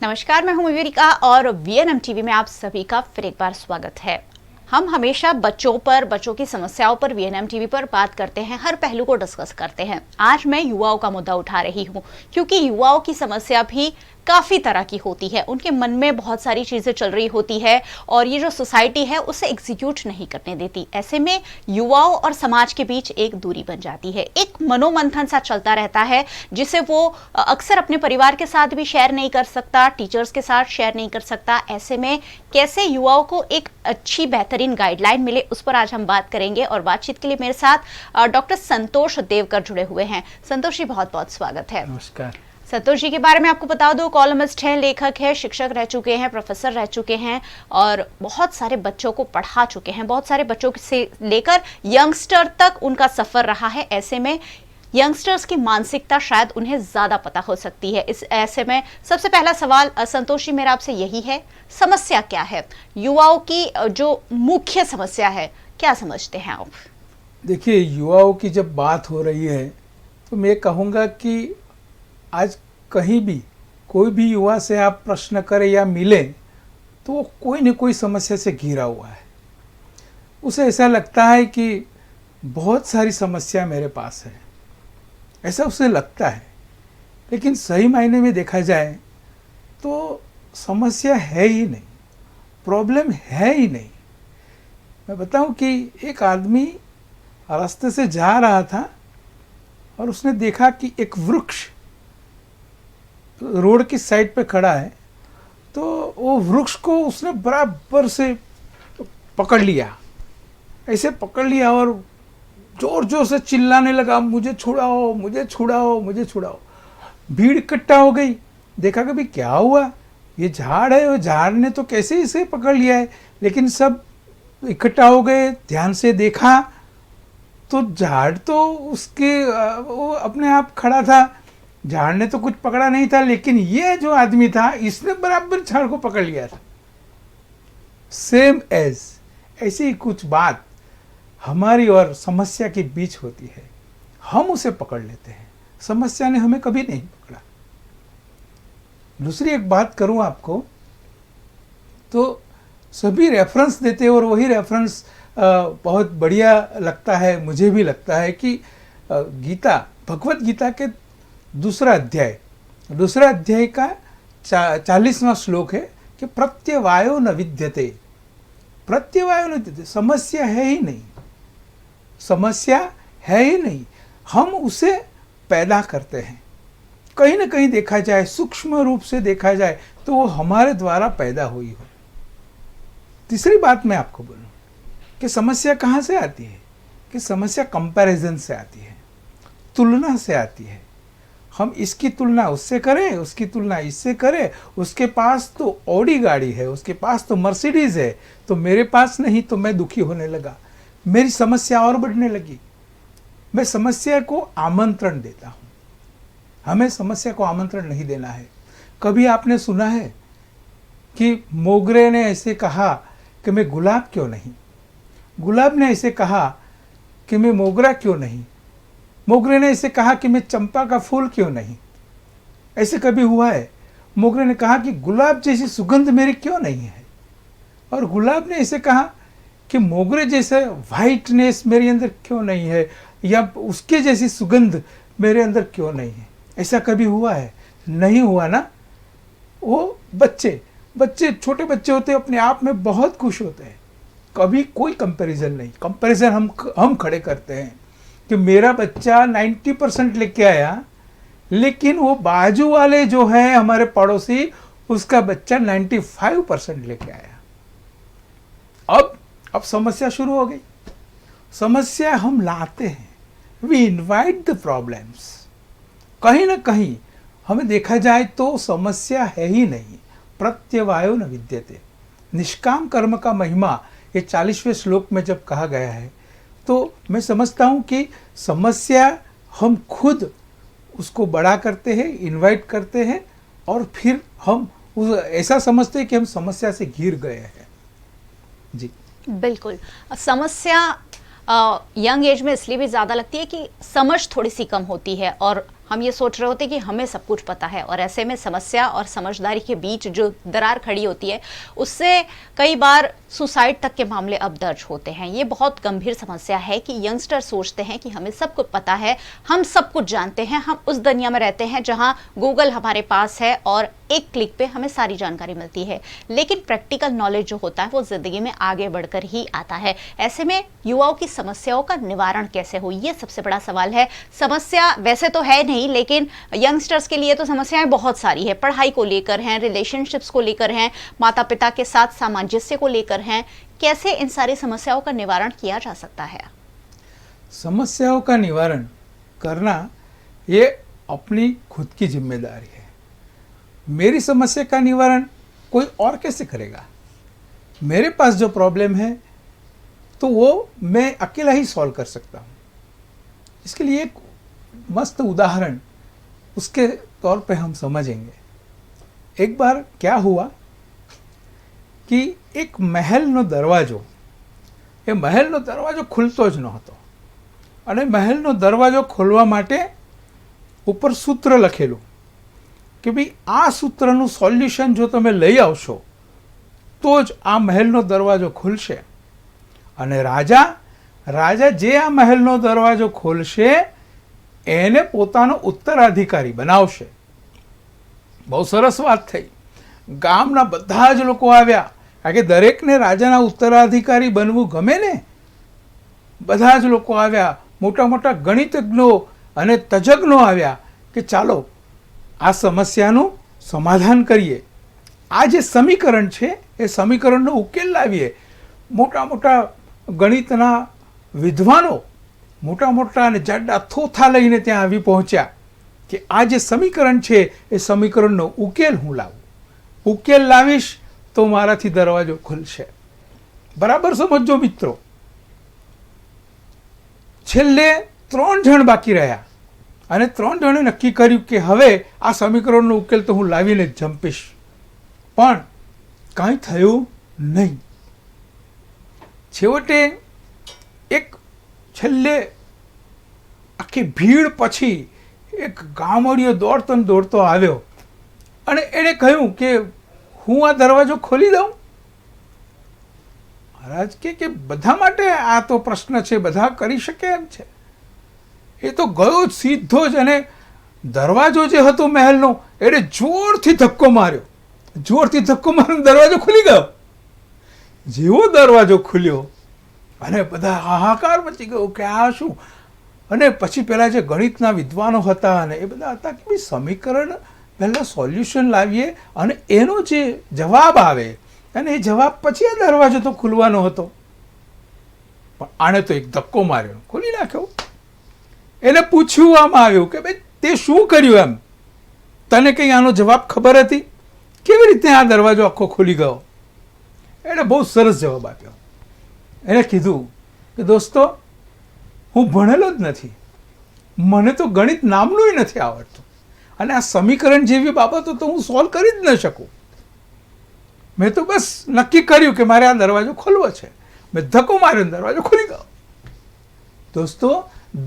नमस्कार, मैं हूं मयूरिका और वीएनएम टीवी में आप सभी का फिर एक बार स्वागत है। हम हमेशा बच्चों की समस्याओं पर वीएनएम टीवी पर बात करते हैं, हर पहलू को डिस्कस करते हैं। आज मैं युवाओं का मुद्दा उठा रही हूं क्योंकि युवाओं की समस्या भी काफी तरह की होती है। उनके मन में बहुत सारी चीजें चल रही होती है और ये जो सोसाइटी है उसे एग्जीक्यूट नहीं करने देती। ऐसे में युवाओं और समाज के बीच एक दूरी बन जाती है, एक मनोमंथन सा चलता रहता है जिसे वो अक्सर अपने परिवार के साथ भी शेयर नहीं कर सकता, टीचर्स के साथ शेयर नहीं कर सकता। ऐसे में कैसे युवाओं को एक अच्छी बेहतरीन गाइडलाइन मिले, उस पर आज हम बात करेंगे। और बातचीत के लिए मेरे साथ डॉक्टर संतोष देवकर जुड़े हुए हैं। संतोष जी, बहुत बहुत स्वागत है। नमस्कार। संतोष जी के बारे में आपको बता दो, कॉलमिस्ट हैं, लेखक हैं, शिक्षक रह चुके हैं, प्रोफेसर रह चुके हैं और बहुत सारे बच्चों को पढ़ा चुके हैं। बहुत सारे बच्चों से लेकर यंगस्टर तक उनका सफर रहा है। ऐसे में यंगस्टर्स की मानसिकता शायद उन्हें ज्यादा पता हो सकती है। इस ऐसे में सबसे पहला सवाल संतोष जी मेरा आपसे यही है, समस्या क्या है? युवाओं की जो मुख्य समस्या है, क्या समझते हैं आप? देखिए, युवाओं की जब बात हो रही है तो मैं कहूँगा कि आज कहीं भी कोई भी युवा से आप प्रश्न करें या मिलें तो वो कोई न कोई समस्या से घिरा हुआ है। उसे ऐसा लगता है कि बहुत सारी समस्या मेरे पास है, ऐसा उसे लगता है। लेकिन सही मायने में देखा जाए तो समस्या है ही नहीं, प्रॉब्लम है ही नहीं। मैं बताऊं कि एक आदमी रास्ते से जा रहा था और उसने देखा कि एक वृक्ष रोड की साइड पे खड़ा है, तो वो वृक्ष को उसने बराबर से पकड़ लिया, ऐसे पकड़ लिया और जोर जोर से चिल्लाने लगा, मुझे छुड़ाओ, मुझे छुड़ाओ, मुझे छुड़ाओ। भीड़ इकट्ठा हो गई। देखा कि भाई क्या हुआ, ये झाड़ है, वो झाड़ ने तो कैसे इसे पकड़ लिया है। लेकिन सब इकट्ठा हो गए, ध्यान से देखा तो झाड़ तो उसके वो अपने आप खड़ा था, झाड़ ने तो कुछ पकड़ा नहीं था। लेकिन ये जो आदमी था, इसने बराबर झाड़ को पकड़ लिया था। सेम एज ऐसी ही कुछ बात हमारी और समस्या के बीच होती है। हम उसे पकड़ लेते हैं, समस्या ने हमें कभी नहीं पकड़ा। दूसरी एक बात करूं आपको तो सभी रेफरेंस देते हैं और वही रेफरेंस बहुत बढ़िया लगता है, मुझे भी लगता है कि गीता, भगवत गीता के दूसरा अध्याय का 40वां श्लोक है कि प्रत्यवायो न विद्यते। प्रत्यवायो न विद्यते, समस्या है ही नहीं, समस्या है ही नहीं, हम उसे पैदा करते हैं। कहीं ना कहीं देखा जाए, सूक्ष्म रूप से देखा जाए तो वो हमारे द्वारा पैदा हुई हो। तीसरी बात मैं आपको बोलूं कि समस्या कहाँ से आती है, कि समस्या कंपैरिजन से आती है, तुलना से आती है। हम इसकी तुलना उससे करें, उसकी तुलना इससे करें, उसके पास तो ऑडी गाड़ी है, उसके पास तो मर्सिडीज है, तो मेरे पास नहीं, तो मैं दुखी होने लगा, मेरी समस्या और बढ़ने लगी। मैं समस्या को आमंत्रण देता हूँ, हमें समस्या को आमंत्रण नहीं देना है। कभी आपने सुना है कि मोगरे ने ऐसे कहा कि मैं गुलाब क्यों नहीं, गुलाब ने ऐसे कहा कि मैं मोगरा क्यों नहीं, मोगरे ने ऐसे कहा कि मैं चंपा का फूल क्यों नहीं? ऐसे कभी हुआ है? मोगरे ने कहा कि गुलाब जैसी सुगंध मेरी क्यों नहीं है, और गुलाब ने ऐसे कहा कि मोगरे जैसे वाइटनेस मेरे अंदर क्यों नहीं है, या उसके जैसी सुगंध मेरे अंदर क्यों नहीं है? ऐसा कभी हुआ है? नहीं हुआ ना। वो बच्चे छोटे बच्चे होते हैं, अपने आप में बहुत खुश होते हैं, कभी कोई कंपैरिजन नहीं। कंपैरिजन हम खड़े करते हैं कि मेरा बच्चा 90% लेके आया, लेकिन वो बाजू वाले जो है हमारे पड़ोसी, उसका बच्चा 95% लेके आया। अब समस्या शुरू हो गई। समस्या हम लाते हैं, वी इनवाइट द प्रॉब्लम्स। कहीं ना कहीं हमें देखा जाए तो समस्या है ही नहीं। प्रत्यवायो न विद्यते, निष्काम कर्म का महिमा ये 40वें श्लोक में जब कहा गया है, तो मैं समझता हूँ कि समस्या हम खुद उसको बड़ा करते हैं, इनवाइट करते हैं, और फिर हम ऐसा समझते हैं कि हम समस्या से घिर गए हैं। जी बिल्कुल। समस्या यंग एज में इसलिए भी ज़्यादा लगती है कि समझ थोड़ी सी कम होती है और हम ये सोच रहे होते कि हमें सब कुछ पता है, और ऐसे में समस्या और समझदारी के बीच जो दरार खड़ी होती है उससे कई बार सुसाइड तक के मामले अब दर्ज होते हैं। ये बहुत गंभीर समस्या है कि यंगस्टर सोचते हैं कि हमें सब कुछ पता है, हम सब कुछ जानते हैं, हम उस दुनिया में रहते हैं जहां गूगल हमारे पास है और एक क्लिक पे हमें सारी जानकारी मिलती है। लेकिन प्रैक्टिकल नॉलेज जो होता है वो जिंदगी में आगे बढ़कर ही आता है। ऐसे में युवाओं की समस्याओं का निवारण कैसे हो, ये सबसे बड़ा सवाल है। समस्या वैसे तो है नहीं, लेकिन यंगस्टर्स के लिए तो समस्याएं बहुत सारी है। पढ़ाई को लेकर हैं, रिलेशनशिप्स को लेकर हैं, माता पिता के साथ सामंजस्य को लेकर हैं। कैसे इन सारी समस्याओं का निवारण किया जा सकता है? समस्याओं का निवारण करना ये अपनी खुद की जिम्मेदारी है। मेरी समस्या का निवारण कोई और कैसे करेगा? मेरे पास जो प्रॉब्लम है तो वो मैं अकेला ही सॉल्व कर सकता हूँ। इसके लिए एक मस्त उदाहरण उसके तौर पे हम समझेंगे। एक बार क्या हुआ कि एक મહેલનો દરવાજો, એ મહેલનો દરવાજો ખુલતો જ નહોતો અને મહેલનો દરવાજો ખોલવા માટે ઉપર સૂત્ર લખેલું કે ભાઈ આ સૂત્રનું સોલ્યુશન જો તમે લઈ આવશો તો જ આ મહેલનો દરવાજો ખુલશે। અને રાજા જે આ મહેલનો દરવાજો ખોલશે એને પોતાનો ઉત્તરાધિકારી બનાવશે। બહુ સરસ વાત થઈ। ગામના બધા જ લોકો આવ્યા, કારણ કે દરેકને રાજાના ઉત્તરાધિકારી બનવું ગમે ને। બધા જ લોકો આવ્યા, મોટા મોટા ગણિતજ્ઞો અને તજજ્ઞો આવ્યા કે ચાલો આ સમસ્યાનું સમાધાન કરીએ, આ જે સમીકરણ છે એ સમીકરણનો ઉકેલ લાવીએ। મોટા મોટા ગણિતના વિદ્વાનો મોટા મોટા અને જાડા થોથા લઈને ત્યાં આવી પહોંચ્યા કે આ જે સમીકરણ છે એ સમીકરણનો ઉકેલ હું લાવું, ઉકેલ લાવીશ તો મારાથી દરવાજો ખુલશે। બરાબર સમજો મિત્રો। છેલ્લે 3 જણ બાકી રહ્યા અને 3 જણે નક્કી કર્યું કે હવે આ સમીકરણનો ઉકેલ તો હું લાવીને જ જંપીશ, પણ કાંઈ થયું નહીં। છેવટે એક છેલ્લે આખી ભીડ પછી એક ગામડિયો દોડતો ને દોડતો આવ્યો અને એણે કહ્યું કે હું આ દરવાજો ખોલી દઉં? મહારાજ કે બધા માટે આ તો પ્રશ્ન છે, બધા કરી શકે એમ છે। એ તો ગયો જ સીધો જ અને દરવાજો જે હતો મહેલનો એને જોરથી ધક્કો માર્યો, જોરથી ધક્કો મારીને દરવાજો ખુલી ગયો। જેવો દરવાજો ખુલ્યો અને બધા હાહાકાર મચી ગયો કે આ શું। અને પછી પેલા જે ગણિતના વિદ્વાનો હતા અને એ બધા હતા કે ભાઈ સમીકરણ પહેલાં સોલ્યુશન લાવીએ અને એનો જે જવાબ આવે અને એ જવાબ પછી આ દરવાજો તો ખુલવાનો હતો, પણ આણે તો એક ધક્કો માર્યો, ખોલી નાખ્યો। એને પૂછવામાં આવ્યું કે ભાઈ તે શું કર્યું, એમ તને કંઈ આનો જવાબ ખબર હતી? કેવી રીતે આ દરવાજો આખો ખુલી ગયો? એણે બહુ સરસ જવાબ આપ્યો। એણે કીધું કે દોસ્તો, હું ભણેલો જ નથી, મને તો ગણિત નામનું નથી આવડતું અને આ સમીકરણ જેવી બાબતો તો હું સોલ્વ કરી જ ન શકું। મેં તો બસ નક્કી કર્યું કે મારે આ દરવાજો ખોલવો છે, મેં ધક્કો માર્યો, દરવાજો ખુલી ગયો। દોસ્તો,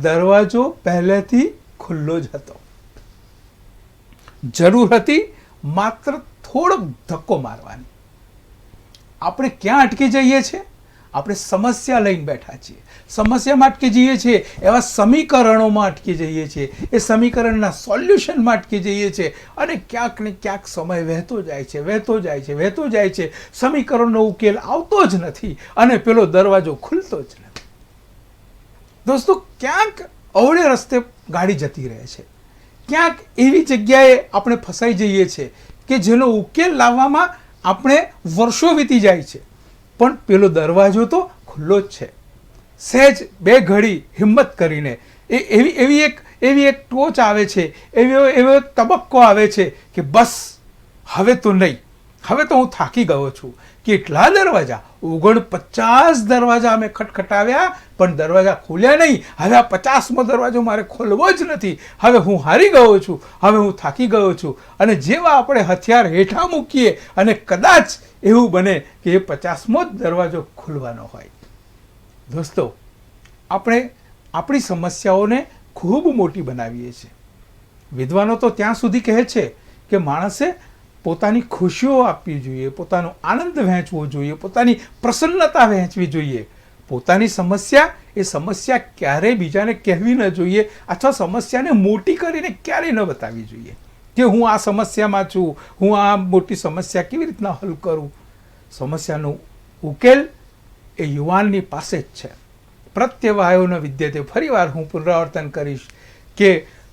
દરવાજો પહેલેથી ખુલ્લો જ હતો, જરૂર હતી માત્ર થોડોક ધક્કો મારવાની। આપણે ક્યાં અટકી જઈએ છીએ? આપણે સમસ્યા લઈને બેઠા છીએ, સમસ્યામાં અટકી જઈએ છીએ, એવા સમીકરણોમાં અટકી જઈએ છીએ, એ સમીકરણના સોલ્યુશનમાં અટકી જઈએ છીએ અને ક્યાંક ને ક્યાંક સમય વહેતો જાય છે, વહેતો જાય છે, વહેતો જાય છે, સમીકરણનો ઉકેલ આવતો જ નથી અને પેલો દરવાજો ખુલતો જ નથી। દોસ્તો, ક્યાંક અવળે રસ્તે ગાડી જતી રહે છે, ક્યાંક એવી જગ્યાએ આપણે ફસાઈ જઈએ છીએ કે જેનો ઉકેલ લાવવામાં આપણે વર્ષો વીતી જાય છે, પણ પેલો દરવાજો તો ખુલ્લો જ છે। સહેજ બે ઘડી હિંમત કરીને એવી એક ટોચ આવે છે, એવો એક તબક્કો આવે છે કે બસ હવે તો નહીં, હવે તો હું થાકી ગયો છું। કેટલા દરવાજા, 49 દરવાજા અમે ખટખટાવ્યા પણ દરવાજા ખુલ્યા નહીં। હવે આ 50મો દરવાજો મારે ખોલવો જ નથી, હવે હું હારી ગયો છું, હવે હું થાકી ગયો છું। અને જેવા આપણે હથિયાર હેઠા મૂકીએ અને કદાચ એવું બને કે એ 50મો જ દરવાજો ખુલવાનો હોય। દોસ્તો, આપણે આપણી સમસ્યાઓને ખૂબ મોટી બનાવીએ છીએ વિદ્વાનો તો ત્યાં સુધી કહે છે કે માણસે પોતાની ખુશીઓ આપવી જોઈએ, પોતાનો આનંદ વહેંચવો જોઈએ, પોતાની પ્રસન્નતા વહેંચવી જોઈએ. પોતાની સમસ્યા એ સમસ્યા ક્યારેય બીજાને કહેવી ન જોઈએ, અથવા સમસ્યાને મોટી કરીને ક્યારેય ન બતાવવી જોઈએ કે હું આ સમસ્યામાં છું, હું આ મોટી સમસ્યા કેવી રીતના હલ કરું. સમસ્યાનો ઉકેલ એ યુવાનની પાસે જ છે. પ્રત્યવાયો ન વિદ્યતે. ફરીવાર હું પુનરાવર્તન કરીશ કે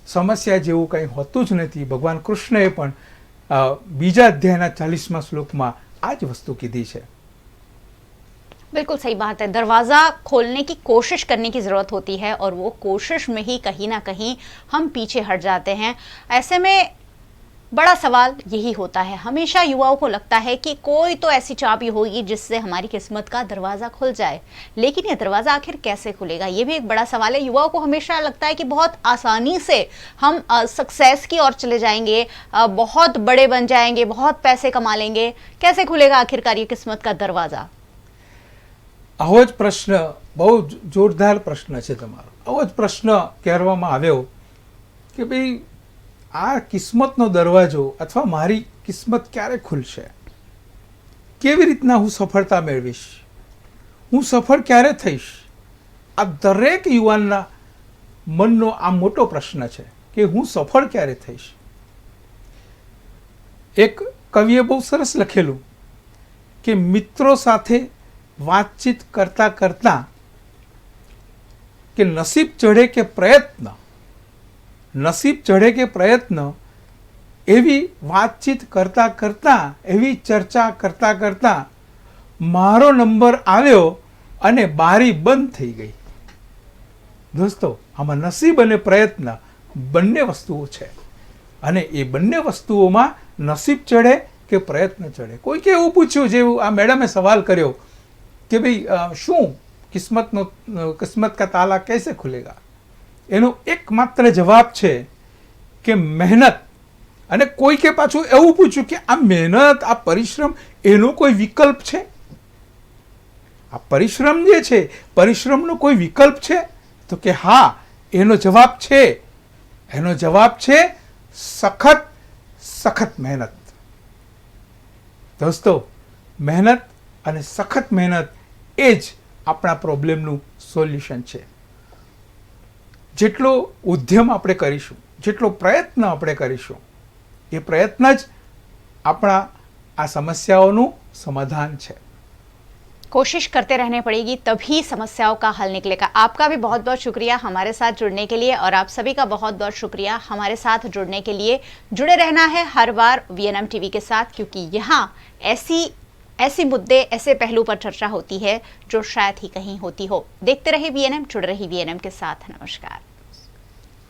સમસ્યા જેવું કંઈ હોતું જ નથી. ભગવાન કૃષ્ણએ પણ બીજા અધ્યાયના 40મા શ્લોકમાં આ જ વસ્તુ કીધી છે. बिल्कुल सही बात है। दरवाज़ा खोलने की कोशिश करने की ज़रूरत होती है और वो कोशिश में ही कहीं ना कहीं हम पीछे हट जाते हैं। ऐसे में बड़ा सवाल यही होता है, हमेशा युवाओं को लगता है कि कोई तो ऐसी चाबी होगी जिससे हमारी किस्मत का दरवाज़ा खुल जाए, लेकिन ये दरवाज़ा आखिर कैसे खुलेगा, ये भी एक बड़ा सवाल है। युवाओं को हमेशा लगता है कि बहुत आसानी से हम सक्सेस की ओर चले जाएंगे, बहुत बड़े बन जाएंगे, बहुत पैसे कमा लेंगे। कैसे खुलेगा आखिरकार ये किस्मत का दरवाज़ा? આવો જ પ્રશ્ન બહુ જોરદાર પ્રશ્ન છે તમારો. આવો જ પ્રશ્ન કહેવામાં આવ્યો કે ભાઈ આ કિસ્મતનો દરવાજો અથવા મારી કિસ્મત ક્યારે ખુલશે, કેવી રીતના હું સફળતા મેળવીશ, હું સફળ ક્યારે થઈશ. આ દરેક યુવાનના મનનો આ મોટો પ્રશ્ન છે કે હું સફળ ક્યારે થઈશ. એક કવિએ બહુ સરસ લખેલું કે મિત્રો સાથે વાતચીત કરતા કરતા કે નસીબ ચઢે કે પ્રયત્ન, નસીબ ચઢે કે પ્રયત્ન, એવી વાતચીત કરતા કરતા, એવી ચર્ચા કરતા કરતા મારો નંબર આવ્યો અને બારી બંધ થઈ ગઈ. દોસ્તો, આમાં નસીબ અને પ્રયત્ન બંને વસ્તુઓ છે, અને એ બંને વસ્તુઓમાં નસીબ ચડે કે પ્રયત્ન ચડે. કોઈકે એવું પૂછ્યું, જેવું આ મેડમે સવાલ કર્યો કે ભાઈ શું કિસ્મત કા તાલા कैसे खुलेगा, એનો એકમાત્ર જવાબ છે કે મહેનત. અને કોઈકે પાછું એવું પૂછ્યું કે આ મહેનત, આ પરિશ્રમ, એનો કોઈ વિકલ્પ છે? આ પરિશ્રમ જે છે, પરિશ્રમનો કોઈ વિકલ્પ છે? તો કે હા, એનો જવાબ છે. એનો જવાબ છે સખત સખત મહેનત. દોસ્તો, મહેનત અને સખત મહેનત એ જ આપણા પ્રોબ્લેમનું સોલ્યુશન છે. જેટલો ઉદ્યમ આપણે કરીશું, જેટલો પ્રયત્ન આપણે કરીશું, એ પ્રયત્ન જ આપણા આ સમસ્યાઓનું સમાધાન છે. कोशिश करते रहने पड़ेगी, तभी समस्याओं का हल निकलेगा। आपका भी बहुत बहुत शुक्रिया हमारे साथ जुड़ने के लिए, और आप सभी का बहुत बहुत शुक्रिया हमारे साथ जुड़ने के लिए। जुड़े रहना है हर बार VNM टीवी के साथ, क्योंकि यहाँ ऐसी मुद्दे, ऐसे पहलू पर चर्चा होती है जो शायद ही कहीं होती हो। देखते रहिए VNM, जुड़े रहिए VNM के साथ। नमस्कार।